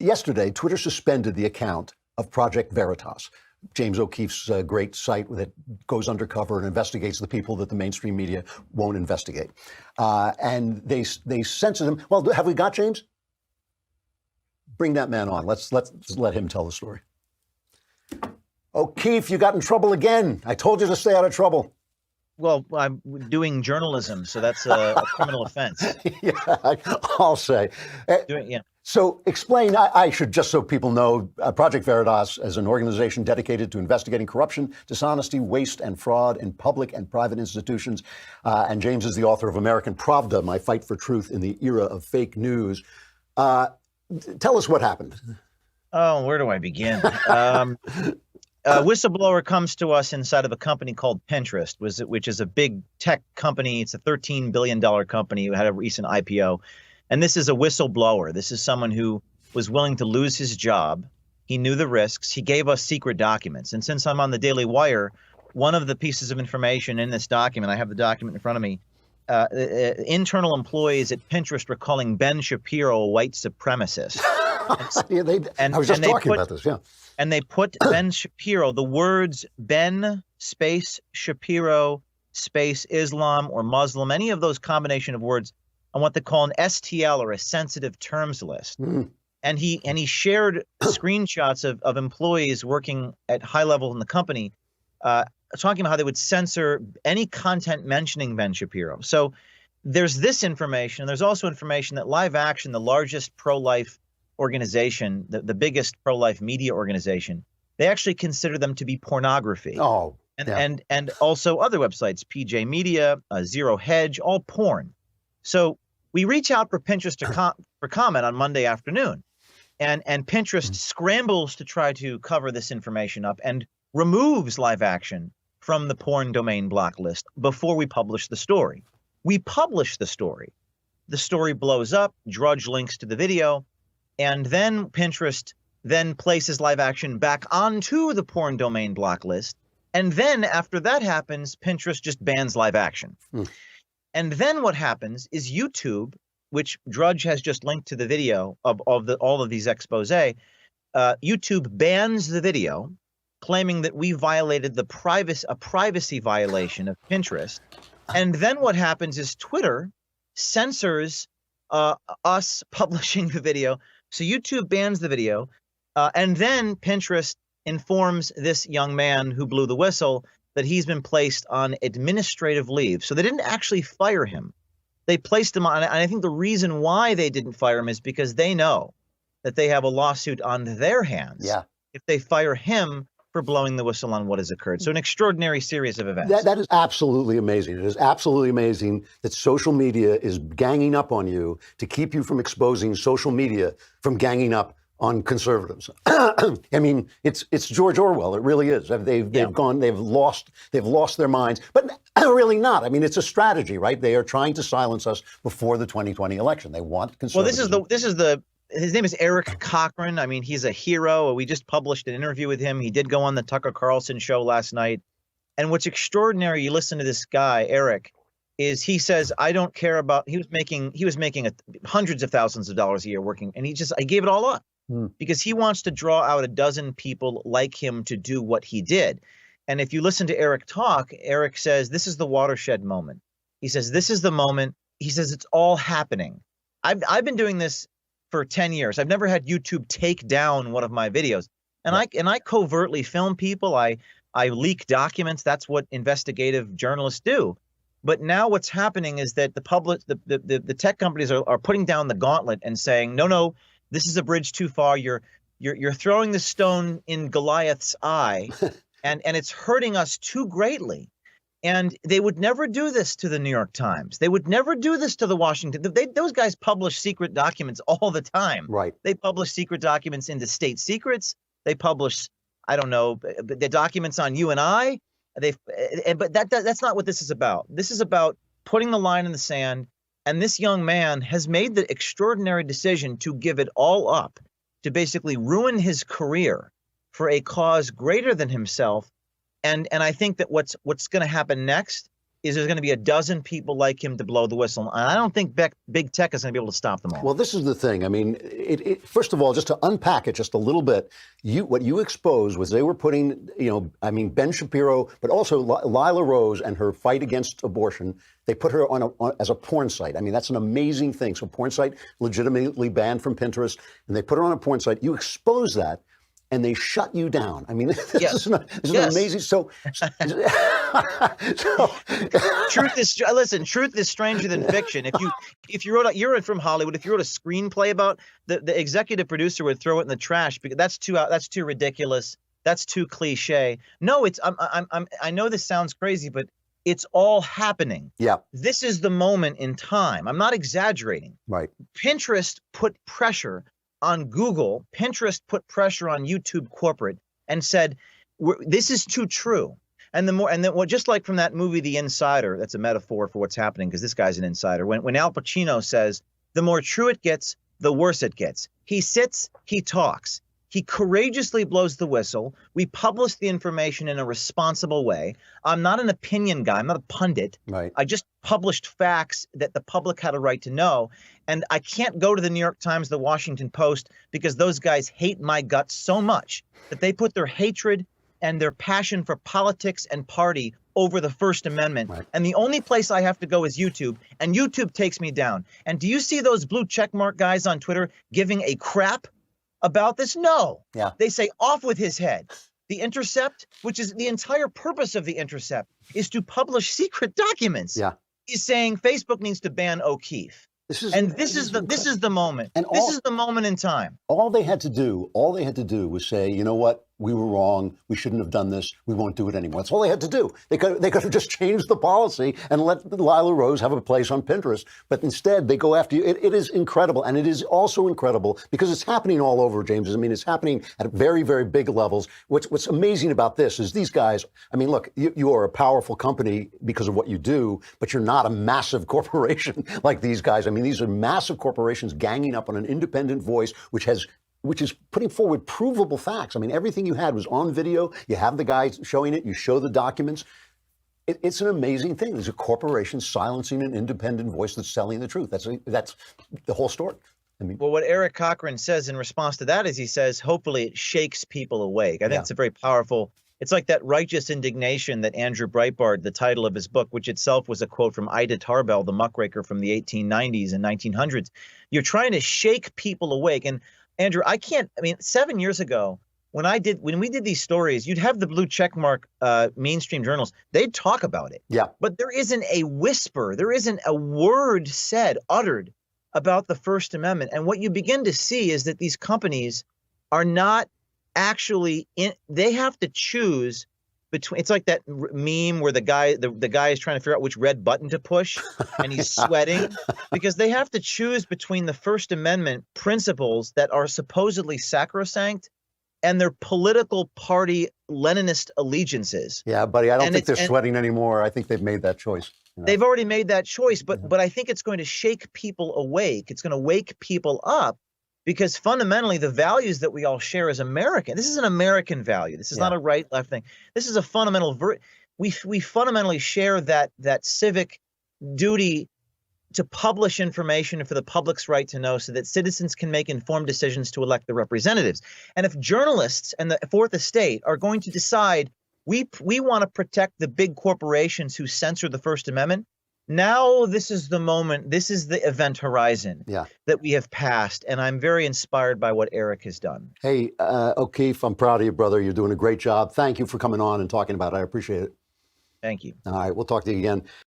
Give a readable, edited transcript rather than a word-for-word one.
Yesterday, Twitter suspended the account of Project Veritas, James O'Keefe's great site that goes undercover and investigates the people that the mainstream media won't investigate. And they censored him. Well, have we got James? Bring that man on. Let's let him tell the story. O'Keefe, you got in trouble again. I told you to stay out of trouble. Well, I'm doing journalism, so that's a criminal offense. Yeah, I'll say. Yeah. So explain, I should, just so people know, Project Veritas is an organization dedicated to investigating corruption, dishonesty, waste, and fraud in public and private institutions. And James is the author of American Pravda, My Fight for Truth in the Era of Fake News. Tell us what happened. Oh, where do I begin? A whistleblower comes to us inside of a company called Pinterest, which is a big tech company. It's a $13 billion company who had a recent IPO. And this is a whistleblower. This is someone who was willing to lose his job. He knew the risks. He gave us secret documents. And since I'm on the Daily Wire, one of the pieces of information in this document, I have the document in front of me, internal employees at Pinterest were calling Ben Shapiro a white supremacist. I was just talking about this, yeah. And they put Ben Shapiro, the words Ben space Shapiro space Islam or Muslim, any of those combination of words on what they call an STL or a sensitive terms list. And he shared screenshots of employees working at high level in the company, talking about how they would censor any content mentioning Ben Shapiro. So there's this information. There's also information that Live Action, the largest pro-life organization, the biggest pro-life media organization, they actually consider them to be pornography. Oh, and also other websites, PJ Media, Zero Hedge, all porn. So we reach out for Pinterest for comment on Monday afternoon, and Pinterest scrambles to try to cover this information up and removes Live Action from the porn domain block list before we publish the story. We publish the story. The story blows up, Drudge links to the video, and then Pinterest then places Live Action back onto the porn domain block list. And then after that happens, Pinterest just bans Live Action. And then what happens is YouTube, which Drudge has just linked to the video of all of these expose, YouTube bans the video, claiming that we violated a privacy violation of Pinterest. And then what happens is Twitter censors us publishing the video. So YouTube bans the video, and then Pinterest informs this young man who blew the whistle that he's been placed on administrative leave. So they didn't actually fire him. They placed him on, and I think the reason why they didn't fire him is because they know that they have a lawsuit on their hands if they fire him for blowing the whistle on what has occurred. So an extraordinary series of events. That is absolutely amazing. It is absolutely amazing that social media is ganging up on you to keep you from exposing social media from ganging up on conservatives. I mean, it's George Orwell. It really is. They've lost their minds, but really not. I mean, it's a strategy, right? They are trying to silence us before the 2020 election. They want conservatives. Well, his name is Eric Cochran. I mean, he's a hero. We just published an interview with him. He did go on the Tucker Carlson show last night. And what's extraordinary, you listen to this guy, Eric, is he says, I don't care about, he was making hundreds of thousands of dollars a year working. And I gave it all up because he wants to draw out a dozen people like him to do what he did. And if you listen to Eric talk, Eric says, this is the watershed moment. He says, this is the moment. He says, it's all happening. I've been doing this for 10 years. I've never had YouTube take down one of my videos. And I covertly film people. I leak documents. That's what investigative journalists do. But now what's happening is that the tech companies are putting down the gauntlet and saying, no, this is a bridge too far. You're throwing the stone in Goliath's eye and it's hurting us too greatly. And they would never do this to the New York Times. They would never do this to the Washington. Those guys publish secret documents all the time. Right. They publish secret documents into state secrets. They publish, I don't know, the documents on you and I. But that's not what this is about. This is about putting the line in the sand. And this young man has made the extraordinary decision to give it all up, to basically ruin his career for a cause greater than himself. And I think that what's going to happen next is there's going to be a dozen people like him to blow the whistle. And I don't think big tech is going to be able to stop them all. Well, this is the thing. I mean, first of all, just to unpack it just a little bit, what you exposed was they were putting, Ben Shapiro, but also Lila Rose and her fight against abortion. They put her as a porn site. I mean, that's an amazing thing. So porn site legitimately banned from Pinterest, and they put her on a porn site. You expose that, and they shut you down. I mean, this is an amazing. So truth is stranger than fiction. If you wrote you're from Hollywood. If you wrote a screenplay about the executive producer would throw it in the trash because that's too ridiculous. That's too cliche. No, I know this sounds crazy, but it's all happening. Yeah. This is the moment in time. I'm not exaggerating. Right. Pinterest put pressure on Google. Pinterest put pressure on YouTube corporate and said, this is too true. And just like from that movie, The Insider, that's a metaphor for what's happening because this guy's an insider. When Al Pacino says, the more true it gets, the worse it gets. He sits, he talks. He courageously blows the whistle. We publish the information in a responsible way. I'm not an opinion guy. I'm not a pundit. Right. I just published facts that the public had a right to know. And I can't go to the New York Times, the Washington Post, because those guys hate my guts so much that they put their hatred and their passion for politics and party over the First Amendment. Right. And the only place I have to go is YouTube, and YouTube takes me down. And do you see those blue checkmark guys on Twitter giving a crap about this? No. Yeah. They say off with his head. The Intercept, which is the entire purpose of the Intercept, is to publish secret documents. Yeah. Is saying Facebook needs to ban O'Keefe. This is the moment. And this is the moment in time. All they had to do was say, you know what? We were wrong. We shouldn't have done this. We won't do it anymore. That's all they had to do. They could have just changed the policy and let Lila Rose have a place on Pinterest. But instead, they go after you. It is incredible. And it is also incredible because it's happening all over, James. I mean, it's happening at very, very big levels. What's amazing about this is these guys, I mean, look, you are a powerful company because of what you do, but you're not a massive corporation like these guys. I mean, these are massive corporations ganging up on an independent voice, which is putting forward provable facts. I mean, everything you had was on video. You have the guys showing it. You show the documents. It's an amazing thing. There's a corporation silencing an independent voice that's telling the truth. That's the whole story. I mean, well, what Eric Cochran says in response to that is he says, hopefully it shakes people awake. I think it's a very powerful. It's like that righteous indignation that Andrew Breitbart, the title of his book, which itself was a quote from Ida Tarbell, the muckraker from the 1890s and 1900s. You're trying to shake people awake. And Andrew, 7 years ago, when we did these stories, you'd have the blue checkmark mainstream journals. They'd talk about it. Yeah. But there isn't a whisper. There isn't a word uttered about the First Amendment. And what you begin to see is that these companies are not actually they have to choose between. It's like that meme where the guy is trying to figure out which red button to push and he's sweating because they have to choose between the First Amendment principles that are supposedly sacrosanct and their political party Leninist allegiances. Yeah, buddy, I don't think they're sweating anymore. I think they've made that choice. You know? They've already made that choice, but I think it's going to shake people awake. It's going to wake people up because fundamentally the values that we all share as American, this is an American value. This is not a right-left thing. This is a fundamental we fundamentally share that civic duty to publish information for the public's right to know so that citizens can make informed decisions to elect the representatives. And if journalists and the Fourth Estate are going to decide we want to protect the big corporations who censor the First Amendment, now this is the moment, this is the event horizon that we have passed. And I'm very inspired by what Eric has done. Hey, O'Keefe, I'm proud of you, brother. You're doing a great job. Thank you for coming on and talking about it. I appreciate it. Thank you. All right, we'll talk to you again.